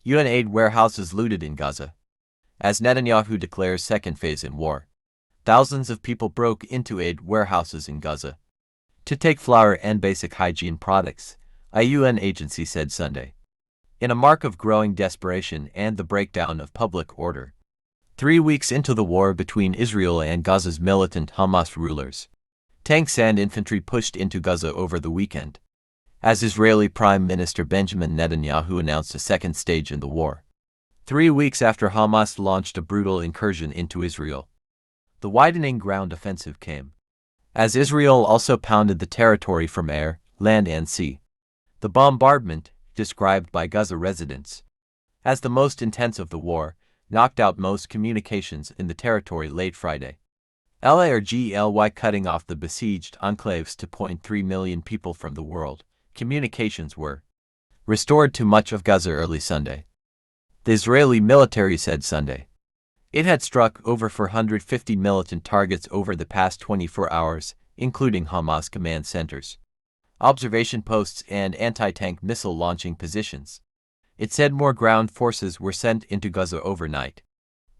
UN aid warehouses looted in Gaza. As Netanyahu declares second phase in war, thousands of people broke into aid warehouses in Gaza to take flour and basic hygiene products, a UN agency said Sunday, in a mark of growing desperation and the breakdown of public order. 3 weeks into the war between Israel and Gaza's militant Hamas rulers, tanks and infantry pushed into Gaza over the weekend, as Israeli Prime Minister Benjamin Netanyahu announced a second stage in the war. 3 weeks after Hamas launched a brutal incursion into Israel, the widening ground offensive came, as Israel also pounded the territory from air, land and sea. The bombardment, described by Gaza residents as the most intense of the war, knocked out most communications in the territory late Friday, largely cutting off the besieged enclaves to 0.3 million people from the world. Communications were restored to much of Gaza early Sunday. The Israeli military said Sunday it had struck over 450 militant targets over the past 24 hours, including Hamas command centers, observation posts and anti-tank missile launching positions. It said more ground forces were sent into Gaza overnight.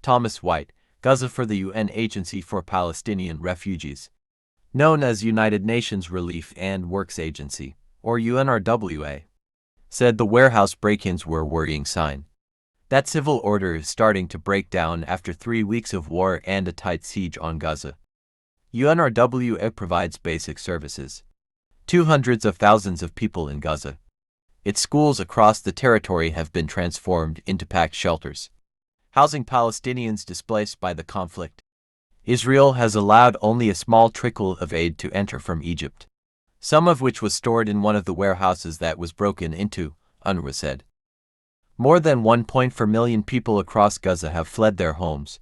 Thomas White, Gaza for the UN Agency for Palestinian Refugees, known as United Nations Relief and Works Agency, or UNRWA, said the warehouse break-ins were a worrying sign that civil order is starting to break down after 3 weeks of war and a tight siege on Gaza. UNRWA provides basic services to hundreds of thousands of people in Gaza. Its schools across the territory have been transformed into packed shelters, housing Palestinians displaced by the conflict. Israel has allowed only a small trickle of aid to enter from Egypt, some of which was stored in one of the warehouses that was broken into, UNRWA said. More than 1.4 million people across Gaza have fled their homes,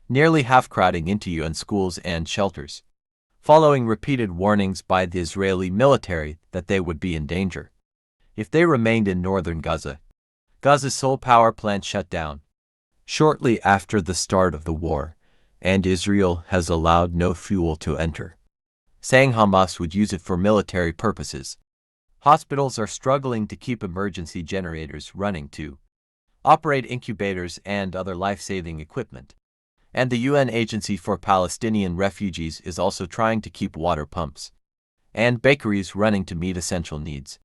nearly half crowding into UN schools and shelters, following repeated warnings by the Israeli military that they would be in danger if they remained in northern Gaza. Gaza's sole power plant shut down shortly after the start of the war, and Israel has allowed no fuel to enter, saying Hamas would use it for military purposes. Hospitals are struggling to keep emergency generators running to operate incubators and other life-saving equipment, and the UN Agency for Palestinian Refugees is also trying to keep water pumps and bakeries running to meet essential needs.